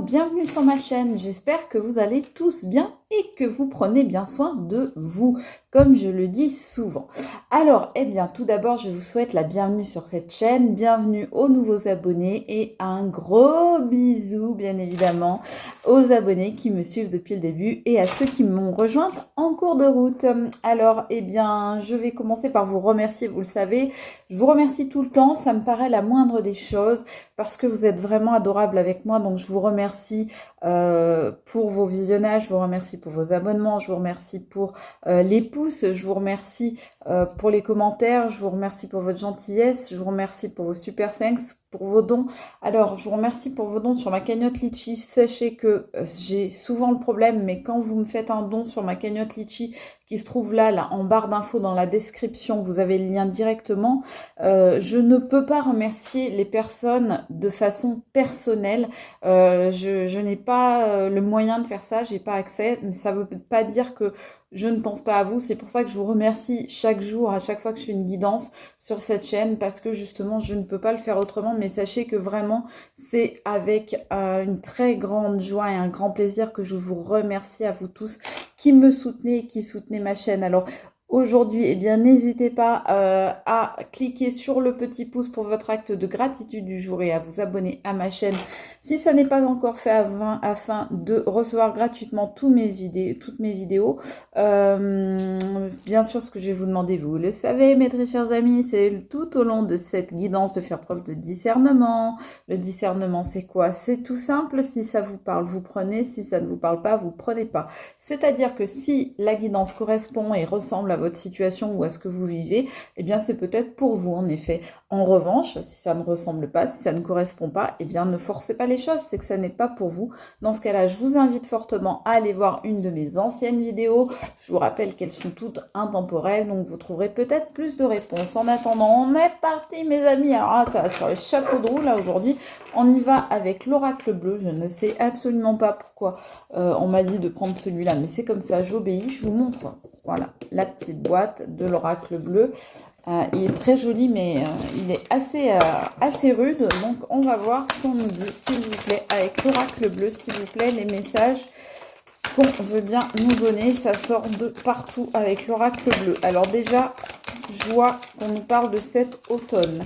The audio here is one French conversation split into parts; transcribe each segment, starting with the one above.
bienvenue sur ma chaîne, j'espère que vous allez tous bien et que vous prenez bien soin de vous, comme je le dis souvent. Alors, tout d'abord, je vous souhaite la bienvenue sur cette chaîne, bienvenue aux nouveaux abonnés et un gros bisou, bien évidemment, aux abonnés qui me suivent depuis le début et à ceux qui m'ont rejointe en cours de route. Alors, je vais commencer par vous remercier, vous le savez, je vous remercie tout le temps, ça me paraît la moindre des choses parce que vous êtes vraiment adorables avec moi, donc je vous remercie pour vos visionnages, je vous remercie pour vos abonnements, je vous remercie pour les pouces, je vous remercie pour les commentaires, je vous remercie pour votre gentillesse, je vous remercie pour vos super thanks, pour vos dons. Alors, je vous remercie pour vos dons sur ma cagnotte Litchi. Sachez que j'ai souvent le problème, mais quand vous me faites un don sur ma cagnotte Litchi, qui se trouve là en barre d'infos dans la description, vous avez le lien directement. Je ne peux pas remercier les personnes de façon personnelle. Je n'ai pas le moyen de faire ça, j'ai pas accès, mais ça ne veut pas dire que je ne pense pas à vous. C'est pour ça que je vous remercie chaque jour, à chaque fois que je fais une guidance sur cette chaîne, parce que justement, je ne peux pas le faire autrement. Mais sachez que vraiment, c'est avec une très grande joie et un grand plaisir que je vous remercie à vous tous qui me soutenez et qui soutenez ma chaîne. Alors, aujourd'hui, n'hésitez pas à cliquer sur le petit pouce pour votre acte de gratitude du jour et à vous abonner à ma chaîne si ça n'est pas encore fait afin de recevoir gratuitement toutes mes vidéos. Bien sûr, ce que je vais vous demander, vous le savez, mes très chers amis, c'est tout au long de cette guidance de faire preuve de discernement. Le discernement, c'est quoi? C'est tout simple. Si ça vous parle, vous prenez. Si ça ne vous parle pas, vous prenez pas. C'est-à-dire que si la guidance correspond et ressemble à votre situation ou à ce que vous vivez, c'est peut-être pour vous, en effet. En revanche, si ça ne ressemble pas, si ça ne correspond pas, ne forcez pas les choses, c'est que ça n'est pas pour vous. Dans ce cas-là, je vous invite fortement à aller voir une de mes anciennes vidéos. Je vous rappelle qu'elles sont toutes intemporelles, donc vous trouverez peut-être plus de réponses. En attendant, on est parti, mes amis. Alors là, ça va sur les chapeaux de roue, là, aujourd'hui. On y va avec l'oracle bleu. Je ne sais absolument pas pourquoi on m'a dit de prendre celui-là, mais c'est comme ça, j'obéis. Je vous montre, voilà, la petite boîte de l'oracle bleu. Il est très joli, mais il est assez rude. Donc, on va voir ce qu'on nous dit, s'il vous plaît, avec l'oracle bleu, s'il vous plaît, les messages qu'on veut bien nous donner. Ça sort de partout avec l'oracle bleu. Alors déjà, je vois qu'on nous parle de cet automne.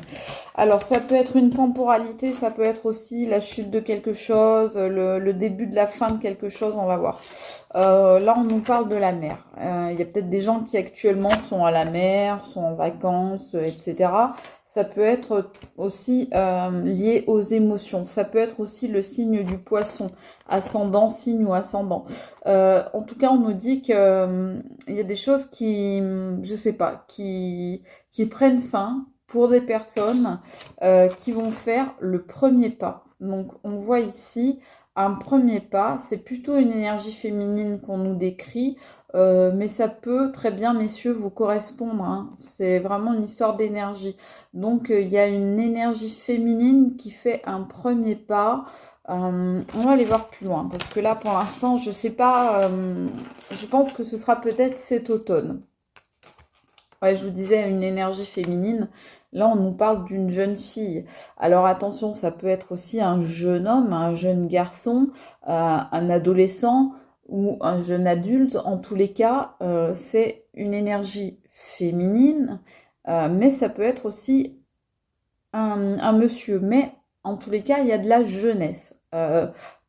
Alors, ça peut être une temporalité, ça peut être aussi la chute de quelque chose, le début de la fin de quelque chose, on va voir. Là, on nous parle de la mer. Il y a peut-être des gens qui actuellement sont à la mer, sont en vacances, etc. Ça peut être aussi lié aux émotions. Ça peut être aussi le signe du poisson, ascendant, signe ou ascendant. En tout cas, on nous dit qu'il y a des choses qui, je sais pas, qui prennent fin pour des personnes qui vont faire le premier pas. Donc, on voit ici un premier pas, c'est plutôt une énergie féminine qu'on nous décrit, mais ça peut très bien, messieurs, vous correspondre, hein. C'est vraiment une histoire d'énergie. Donc, il y a une énergie féminine qui fait un premier pas. On va aller voir plus loin, parce que là, pour l'instant, je sais pas, je pense que ce sera peut-être cet automne. Ouais, je vous disais, une énergie féminine. Là, on nous parle d'une jeune fille. Alors attention, ça peut être aussi un jeune homme, un jeune garçon, un adolescent ou un jeune adulte. En tous les cas, c'est une énergie féminine, mais ça peut être aussi un monsieur. Mais en tous les cas, il y a de la jeunesse.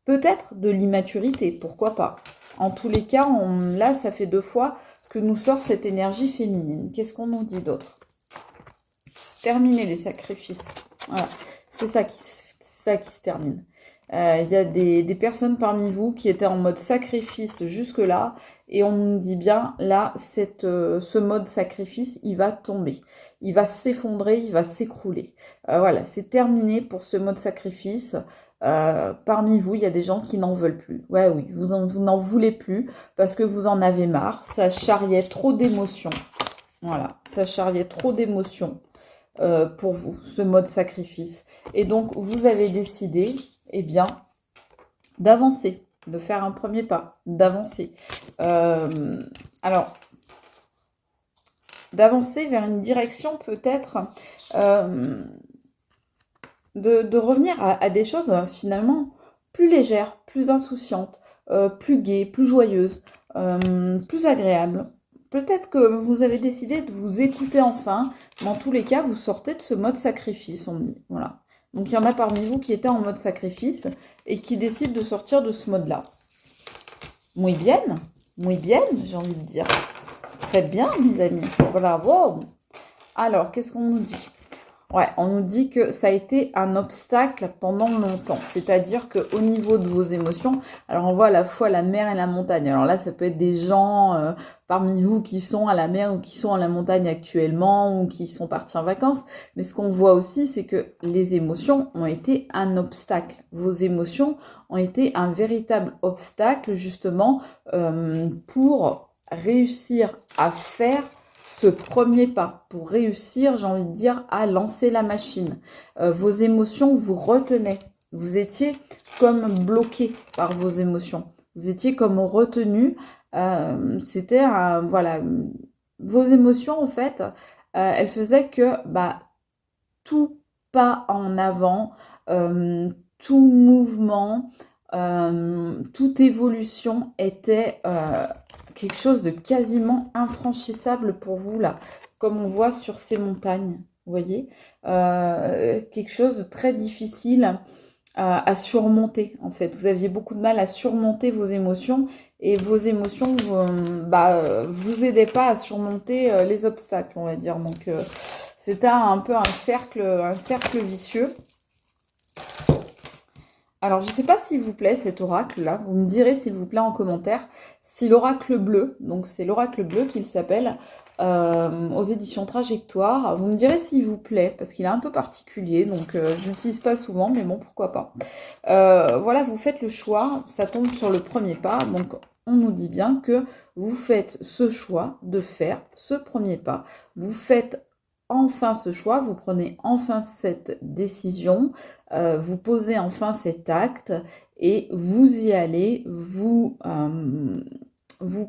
Peut-être de l'immaturité, pourquoi pas. En tous les cas, là, ça fait 2 fois que nous sort cette énergie féminine. Qu'est-ce qu'on nous dit d'autre? Terminer les sacrifices. Voilà, c'est ça qui se termine. Il y a des personnes parmi vous qui étaient en mode sacrifice jusque-là, et on nous dit bien, là, ce mode sacrifice, il va tomber. Il va s'effondrer, il va s'écrouler. Voilà, c'est terminé pour ce mode sacrifice. Parmi vous, il y a des gens qui n'en veulent plus. Ouais, oui, vous n'en voulez plus parce que vous en avez marre. Ça charriait trop d'émotions. Voilà, ça charriait trop d'émotions pour vous, ce mode sacrifice. Et donc, vous avez décidé, d'avancer, de faire un premier pas, d'avancer. Alors, d'avancer vers une direction peut-être... de revenir à des choses finalement plus légère, plus insouciante, plus gaie, plus joyeuse, plus agréable. Peut-être que vous avez décidé de vous écouter enfin. Dans tous les cas, vous sortez de ce mode sacrifice, on dit. Voilà. Donc, il y en a parmi vous qui étaient en mode sacrifice et qui décident de sortir de ce mode-là. Muy bien, j'ai envie de dire. Très bien, mes amis. Bravo. Alors, qu'est-ce qu'on nous dit? Ouais, on nous dit que ça a été un obstacle pendant longtemps. C'est-à-dire qu'au niveau de vos émotions, alors on voit à la fois la mer et la montagne. Alors là, ça peut être des gens parmi vous qui sont à la mer ou qui sont à la montagne actuellement ou qui sont partis en vacances. Mais ce qu'on voit aussi, c'est que les émotions ont été un obstacle. Vos émotions ont été un véritable obstacle justement pour réussir à faire ce premier pas, pour réussir, j'ai envie de dire, à lancer la machine. Vos émotions vous retenaient. Vous étiez comme bloqué par vos émotions. Vous étiez comme retenu. C'était, voilà, vos émotions, en fait, elles faisaient que tout pas en avant, tout mouvement, toute évolution était quelque chose de quasiment infranchissable pour vous, là, comme on voit sur ces montagnes, vous voyez, quelque chose de très difficile à surmonter, en fait. Vous aviez beaucoup de mal à surmonter vos émotions, et vos émotions vous aidaient pas à surmonter les obstacles, on va dire. Donc, c'était un peu un cercle vicieux. Alors, je ne sais pas s'il vous plaît cet oracle-là. Vous me direz s'il vous plaît en commentaire si l'oracle bleu, donc c'est l'oracle bleu qu'il s'appelle, aux éditions Trajectoire. Vous me direz s'il vous plaît, parce qu'il est un peu particulier, donc je l'utilise pas souvent, mais bon, pourquoi pas. Voilà, vous faites le choix, ça tombe sur le premier pas, donc on nous dit bien que vous faites ce choix de faire ce premier pas. Vous faites enfin ce choix, vous prenez enfin cette décision, vous posez enfin cet acte et vous y allez, vous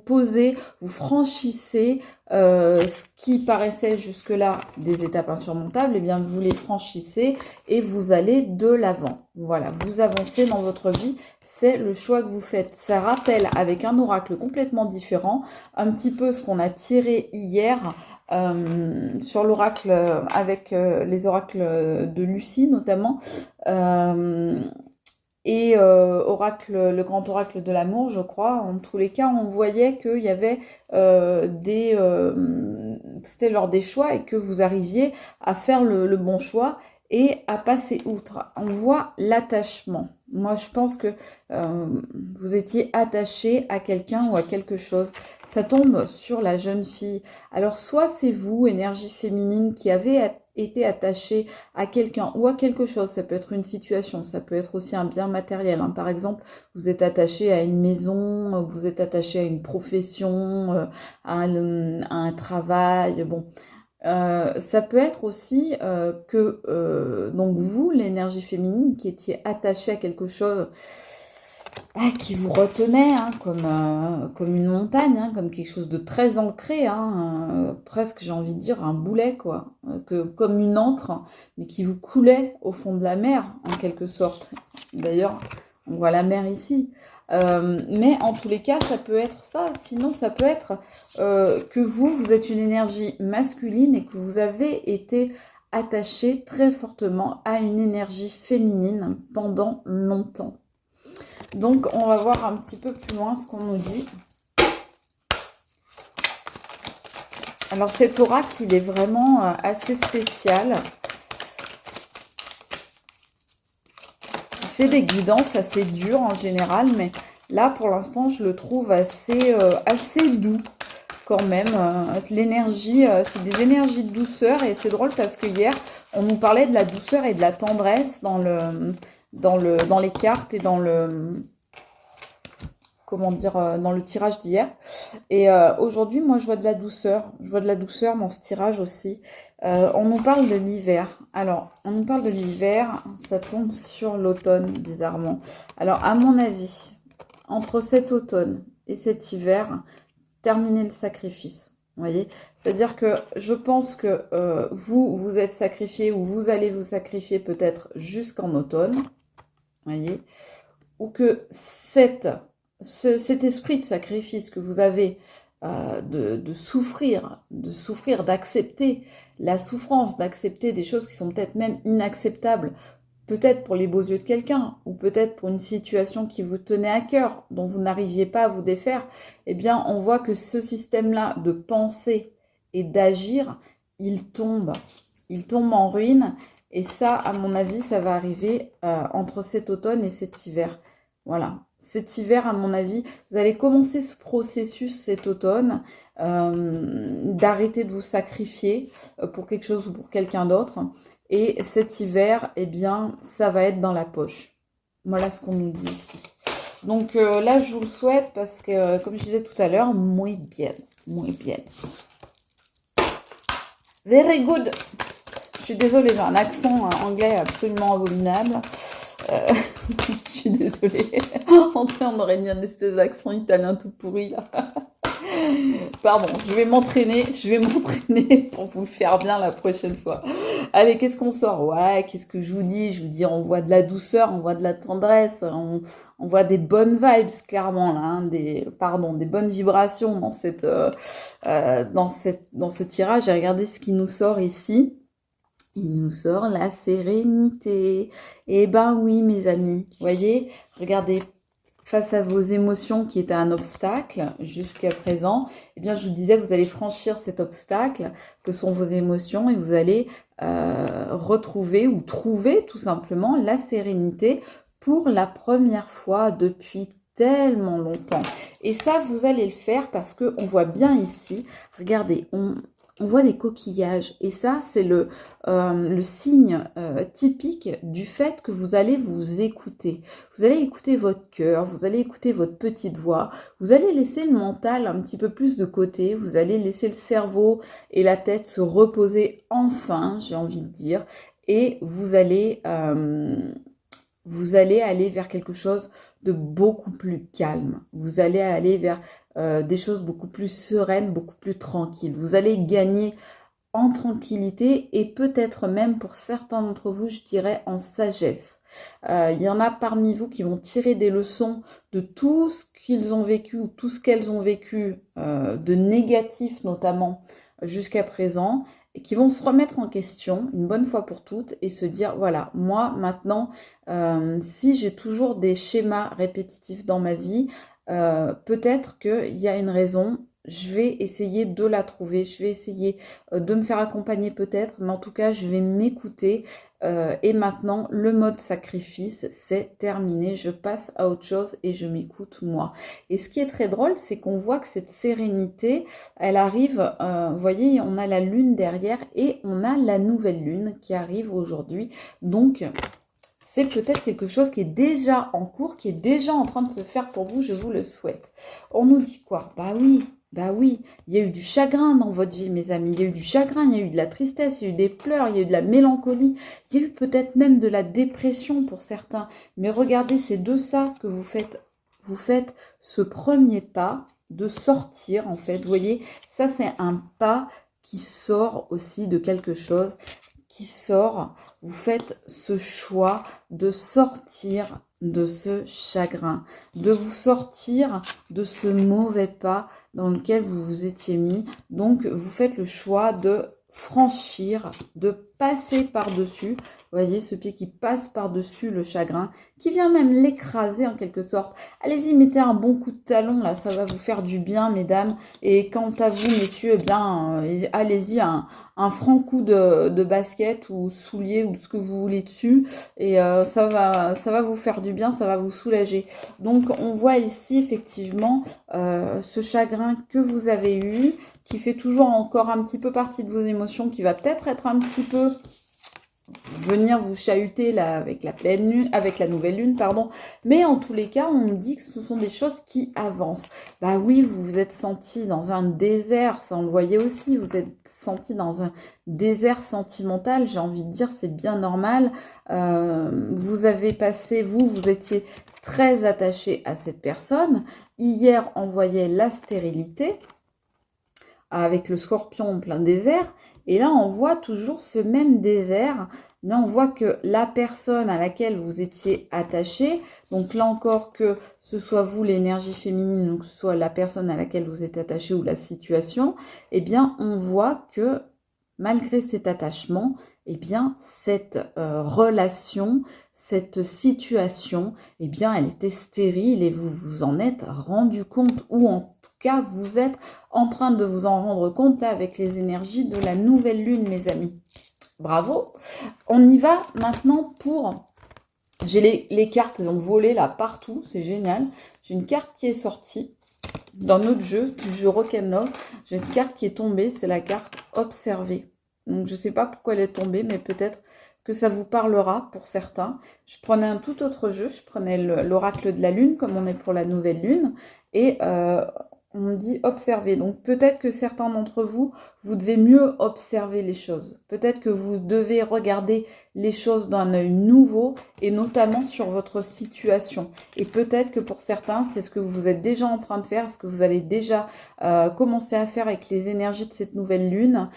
posez, vous franchissez ce qui paraissait jusque-là des étapes insurmontables, et bien vous les franchissez et vous allez de l'avant. Voilà, vous avancez dans votre vie, c'est le choix que vous faites. Ça rappelle avec un oracle complètement différent, un petit peu ce qu'on a tiré hier, sur l'oracle avec les oracles de Lucie notamment, et le grand oracle de l'amour, je crois. En tous les cas, on voyait qu'il y avait c'était lors des choix et que vous arriviez à faire le bon choix et à passer outre. On voit l'attachement. Moi, je pense que vous étiez attaché à quelqu'un ou à quelque chose. Ça tombe sur la jeune fille. Alors, soit c'est vous, énergie féminine, qui avez été attaché à quelqu'un ou à quelque chose. Ça peut être une situation, ça peut être aussi un bien matériel. Par exemple, vous êtes attaché à une maison, vous êtes attaché à une profession, à un travail. Bon. Ça peut être aussi donc vous, l'énergie féminine, qui étiez attachée à quelque chose qui vous retenait, comme une montagne, comme quelque chose de très ancré, presque j'ai envie de dire un boulet, quoi, comme une ancre, mais qui vous coulait au fond de la mer, en quelque sorte. D'ailleurs, on voit la mer ici. Mais en tous les cas, ça peut être ça. Sinon, ça peut être que vous êtes une énergie masculine et que vous avez été attaché très fortement à une énergie féminine pendant longtemps. Donc, on va voir un petit peu plus loin ce qu'on nous dit. Alors, cet oracle, il est vraiment assez spécial. Il fait des guidances assez dures en général, mais là, pour l'instant, je le trouve assez doux quand même. L'énergie, c'est des énergies de douceur, et c'est drôle parce que hier, on nous parlait de la douceur et de la tendresse dans les cartes et dans dans le tirage d'hier. Et aujourd'hui, moi, je vois de la douceur. Je vois de la douceur dans ce tirage aussi. On nous parle de l'hiver. Alors, on nous parle de l'hiver, ça tombe sur l'automne, bizarrement. Alors, à mon avis, entre cet automne et cet hiver, terminez le sacrifice. Vous voyez, c'est-à-dire que je pense que vous êtes sacrifié, ou vous allez vous sacrifier peut-être jusqu'en automne. Vous voyez, ou que cet esprit de sacrifice que vous avez de souffrir, d'accepter la souffrance, d'accepter des choses qui sont peut-être même inacceptables, peut-être pour les beaux yeux de quelqu'un, ou peut-être pour une situation qui vous tenait à cœur, dont vous n'arriviez pas à vous défaire, eh bien, on voit que ce système-là de penser et d'agir, il tombe. Il tombe en ruine. Et ça, à mon avis, ça va arriver entre cet automne et cet hiver. Voilà. Cet hiver, à mon avis, vous allez commencer ce processus cet automne d'arrêter de vous sacrifier pour quelque chose ou pour quelqu'un d'autre. Et cet hiver, eh bien, ça va être dans la poche. Voilà ce qu'on nous dit ici. Donc là, je vous le souhaite parce que, comme je disais tout à l'heure, muy bien, muy bien. Very good. Je suis désolée, j'ai un accent anglais absolument abominable. Je suis désolée. En tout cas, on aurait mis un espèce d'accent italien tout pourri là. Pardon, je vais m'entraîner pour vous le faire bien la prochaine fois. Allez, qu'est-ce qu'on sort? Ouais, qu'est-ce que je vous dis? Je vous dis, on voit de la douceur, on voit de la tendresse, on voit des bonnes vibes, clairement, là, hein, des bonnes vibrations dans dans ce tirage. Et regardez ce qui nous sort ici. Il nous sort la sérénité. Eh ben oui, mes amis, voyez, regardez, face à vos émotions qui étaient un obstacle jusqu'à présent, eh bien, je vous disais, vous allez franchir cet obstacle que sont vos émotions et vous allez retrouver ou trouver tout simplement la sérénité pour la première fois depuis tellement longtemps. Et ça, vous allez le faire parce que on voit bien ici, regardez, on voit des coquillages et ça, c'est le signe typique du fait que vous allez vous écouter. Vous allez écouter votre cœur, vous allez écouter votre petite voix, vous allez laisser le mental un petit peu plus de côté, vous allez laisser le cerveau et la tête se reposer enfin, j'ai envie de dire, et vous allez aller vers quelque chose de beaucoup plus calme. Vous allez aller vers des choses beaucoup plus sereines, beaucoup plus tranquilles. Vous allez gagner en tranquillité et peut-être même pour certains d'entre vous, je dirais en sagesse. Il y en a parmi vous qui vont tirer des leçons de tout ce qu'ils ont vécu ou tout ce qu'elles ont vécu, de négatif notamment jusqu'à présent, et qui vont se remettre en question une bonne fois pour toutes et se dire, voilà, moi maintenant, si j'ai toujours des schémas répétitifs dans ma vie, peut-être qu'il y a une raison, je vais essayer de la trouver, je vais essayer de me faire accompagner peut-être, mais en tout cas, je vais m'écouter. Et maintenant, le mode sacrifice, c'est terminé. Je passe à autre chose et je m'écoute moi. Et ce qui est très drôle, c'est qu'on voit que cette sérénité, elle arrive, vous voyez, on a la lune derrière et on a la nouvelle lune qui arrive aujourd'hui. Donc, c'est peut-être quelque chose qui est déjà en cours, qui est déjà en train de se faire pour vous, je vous le souhaite. On nous dit quoi? Bah oui, il y a eu du chagrin dans votre vie, mes amis. Il y a eu du chagrin, il y a eu de la tristesse, il y a eu des pleurs, il y a eu de la mélancolie. Il y a eu peut-être même de la dépression pour certains. Mais regardez, c'est de ça que vous faites. Vous faites ce premier pas de sortir, en fait. Vous voyez, ça, c'est un pas qui sort aussi de quelque chose, qui sort. Vous faites ce choix de sortir de ce chagrin, de vous sortir de ce mauvais pas dans lequel vous vous étiez mis. Donc, vous faites le choix de franchir, de passer par-dessus. Vous voyez, ce pied qui passe par-dessus le chagrin, qui vient même l'écraser en quelque sorte. Allez-y, mettez un bon coup de talon, là, ça va vous faire du bien, mesdames. Et quant à vous, messieurs, eh bien, allez-y, un franc coup de basket ou soulier ou ce que vous voulez dessus. Et ça va vous faire du bien, ça va vous soulager. Donc, on voit ici, effectivement, ce chagrin que vous avez eu, qui fait toujours encore un petit peu partie de vos émotions, qui va peut-être être un petit peu venir vous chahuter là avec la pleine lune, avec la nouvelle lune, pardon. Mais en tous les cas, on nous dit que ce sont des choses qui avancent. Bah oui, vous vous êtes senti dans un désert, ça on le voyait aussi, vous êtes senti dans un désert sentimental, j'ai envie de dire, c'est bien normal. Vous avez passé, vous étiez très attaché à cette personne. Hier, on voyait la stérilité avec le scorpion en plein désert. Et là, on voit toujours ce même désert là, on voit que la personne à laquelle vous étiez attaché, donc là encore que ce soit vous l'énergie féminine, donc que ce soit la personne à laquelle vous êtes attaché ou la situation, eh bien on voit que malgré cet attachement, eh bien cette relation, cette situation, eh bien elle était stérile et vous vous en êtes rendu compte, ou en tout cas vous êtes en train de vous en rendre compte là avec les énergies de la nouvelle lune, mes amis. Bravo. On y va maintenant pour... J'ai les cartes, elles ont volé là partout, c'est génial. J'ai une carte qui est sortie dans notre jeu, du jeu Rock'n'Roll. J'ai une carte qui est tombée, c'est la carte Observer. Donc je ne sais pas pourquoi elle est tombée, mais peut-être que ça vous parlera pour certains. Je prenais un tout autre jeu, je prenais l'oracle de la lune, comme on est pour la nouvelle lune, et on dit observer. Donc peut-être que certains d'entre vous, vous devez mieux observer les choses. Peut-être que vous devez regarder les choses d'un œil nouveau, et notamment sur votre situation. Et peut-être que pour certains, c'est ce que vous êtes déjà en train de faire, ce que vous allez déjà commencer à faire avec les énergies de cette nouvelle lune.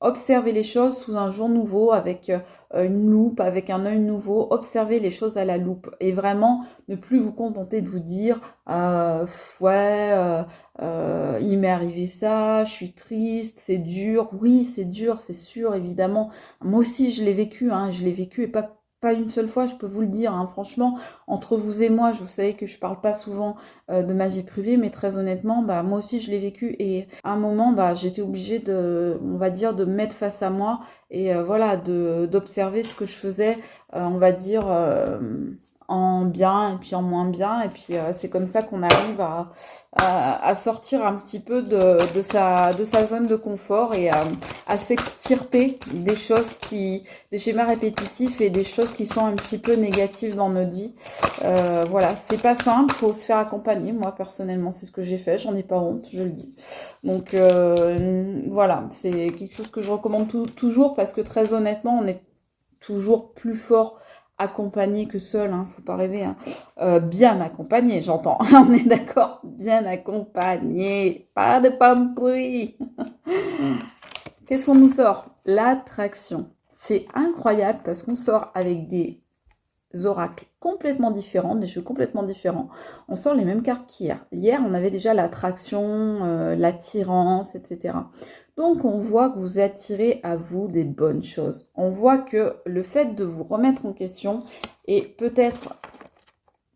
Observer les choses sous un jour nouveau, avec une loupe, avec un œil nouveau. Observer les choses à la loupe. Et vraiment, ne plus vous contenter de vous dire ouais, il m'est arrivé ça, je suis triste, c'est dur. Oui, c'est dur, c'est sûr, évidemment. Moi aussi, je l'ai vécu, hein, je l'ai vécu, et pas une seule fois, je peux vous le dire, hein. Franchement, entre vous et moi, vous savez que je parle pas souvent de ma vie privée, mais très honnêtement, bah, moi aussi je l'ai vécu, et à un moment, bah, j'étais obligée on va dire, de me mettre face à moi, et voilà, d'observer ce que je faisais, on va dire, en bien et puis en moins bien, et puis c'est comme ça qu'on arrive à sortir un petit peu de sa zone de confort, et à s'extirper des choses des schémas répétitifs et des choses qui sont un petit peu négatives dans notre vie. Voilà, c'est pas simple, faut se faire accompagner. Moi personnellement, c'est ce que j'ai fait, j'en ai pas honte, je le dis. Donc voilà, c'est quelque chose que je recommande toujours, parce que très honnêtement, on est toujours plus fort accompagné que seul, hein, faut pas rêver, hein. Bien accompagné, j'entends, on est d'accord, bien accompagné, pas de pommes pourries. Qu'est-ce qu'on nous sort? L'attraction. C'est incroyable, parce qu'on sort avec des oracles complètement différents, des jeux complètement différents. On sort les mêmes cartes qu'hier. Hier, on avait déjà l'attraction, l'attirance, etc. Donc, on voit que vous attirez à vous des bonnes choses. On voit que le fait de vous remettre en question, et peut-être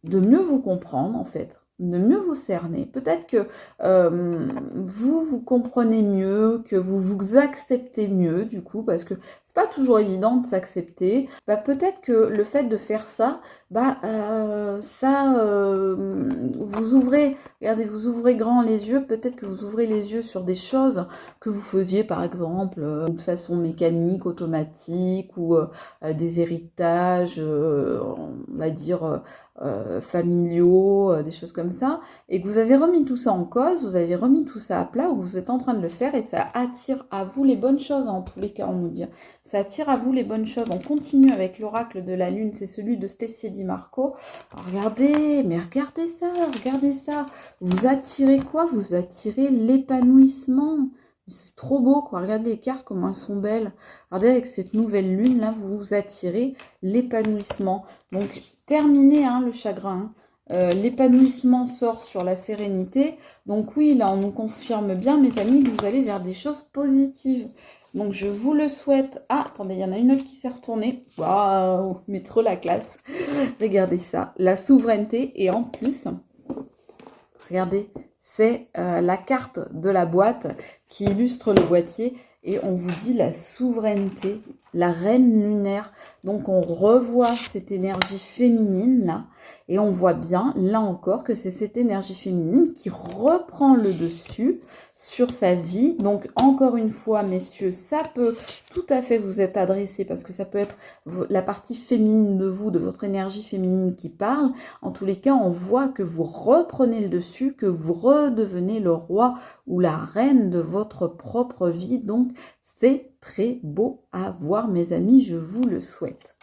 de mieux vous comprendre, en fait, de mieux vous cerner. Peut-être que vous comprenez mieux, que vous vous acceptez mieux, du coup, parce que c'est pas toujours évident de s'accepter. Bah, peut-être que le fait de faire ça, bah, vous ouvrez, regardez, vous ouvrez grand les yeux. Peut-être que vous ouvrez les yeux sur des choses que vous faisiez, par exemple, de façon mécanique, automatique, ou des héritages, on va dire, familiaux, des choses comme ça, et que vous avez remis tout ça en cause, vous avez remis tout ça à plat, ou vous êtes en train de le faire, et ça attire à vous les bonnes choses, hein, en tous les cas, on nous dit. Ça attire à vous les bonnes choses. On continue avec l'oracle de la lune, c'est celui de Stécie Di Marco. Alors, regardez, mais regardez ça, regardez ça. Vous attirez quoi? Vous attirez l'épanouissement. C'est trop beau, quoi. Regardez les cartes, comment elles sont belles. Regardez, avec cette nouvelle lune, là, vous attirez l'épanouissement. Donc, terminé, hein, le chagrin. L'épanouissement sort sur la sérénité. Donc oui, là, on nous confirme bien, mes amis, que vous allez vers des choses positives. Donc, je vous le souhaite. Ah, attendez, il y en a une autre qui s'est retournée. Waouh, mais trop la classe. Regardez ça, la souveraineté. Et en plus, regardez, c'est la carte de la boîte qui illustre le boîtier. Et on vous dit la souveraineté, la reine lunaire. Donc, on revoit cette énergie féminine là. Et on voit bien, là encore, que c'est cette énergie féminine qui reprend le dessus sur sa vie. Donc, encore une fois, messieurs, ça peut tout à fait vous être adressé, parce que ça peut être la partie féminine de vous, de votre énergie féminine qui parle. En tous les cas, on voit que vous reprenez le dessus, que vous redevenez le roi ou la reine de votre propre vie. Donc, c'est très beau à voir, mes amis, je vous le souhaite.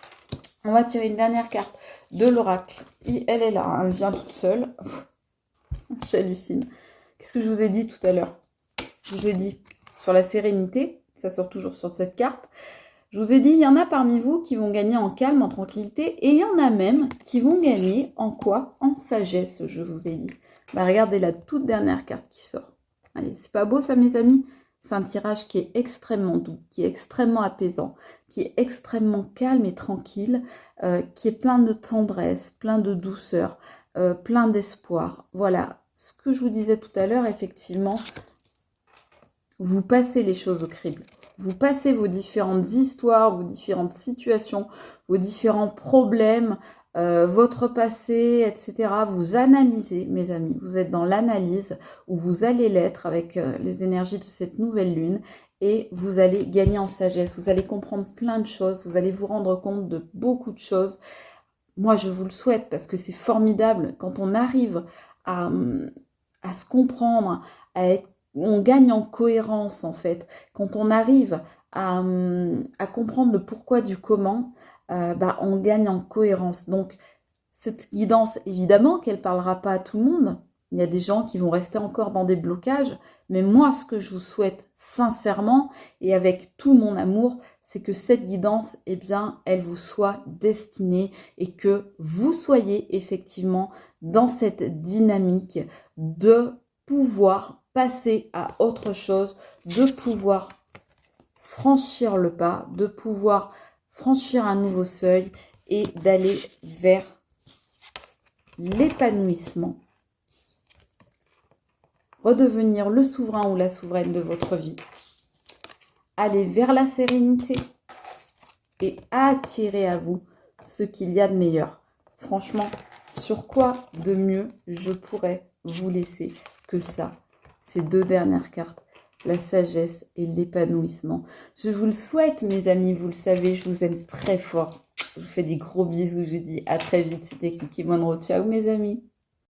On va tirer une dernière carte de l'oracle. Elle est là, hein, elle vient toute seule. J'hallucine. Qu'est-ce que je vous ai dit tout à l'heure? Je vous ai dit sur la sérénité, ça sort toujours sur cette carte. Je vous ai dit, il y en a parmi vous qui vont gagner en calme, en tranquillité, et il y en a même qui vont gagner en quoi? En sagesse, je vous ai dit. Bah, regardez la toute dernière carte qui sort. Allez, c'est pas beau ça, mes amis? C'est un tirage qui est extrêmement doux, qui est extrêmement apaisant, qui est extrêmement calme et tranquille, qui est plein de tendresse, plein de douceur, plein d'espoir. Voilà, ce que je vous disais tout à l'heure, effectivement, vous passez les choses au crible. Vous passez vos différentes histoires, vos différentes situations, vos différents problèmes, votre passé, etc. Vous analysez, mes amis. Vous êtes dans l'analyse où vous allez l'être avec les énergies de cette nouvelle lune et vous allez gagner en sagesse. Vous allez comprendre plein de choses. Vous allez vous rendre compte de beaucoup de choses. Moi, je vous le souhaite parce que c'est formidable quand on arrive à se comprendre, on gagne en cohérence en fait. Quand on arrive à comprendre le pourquoi du comment, on gagne en cohérence. Donc, cette guidance, évidemment qu'elle ne parlera pas à tout le monde. Il y a des gens qui vont rester encore dans des blocages. Mais moi, ce que je vous souhaite sincèrement et avec tout mon amour, c'est que cette guidance, eh bien, elle vous soit destinée et que vous soyez effectivement dans cette dynamique de pouvoir passer à autre chose, de pouvoir franchir le pas, de pouvoir franchir un nouveau seuil et d'aller vers l'épanouissement. Redevenir le souverain ou la souveraine de votre vie. Aller vers la sérénité et attirer à vous ce qu'il y a de meilleur. Franchement, sur quoi de mieux je pourrais vous laisser que ça? Ces deux dernières cartes, la sagesse et l'épanouissement. Je vous le souhaite, mes amis, vous le savez, je vous aime très fort. Je vous fais des gros bisous, je vous dis à très vite. C'était Kiki Monroe. Ciao, mes amis.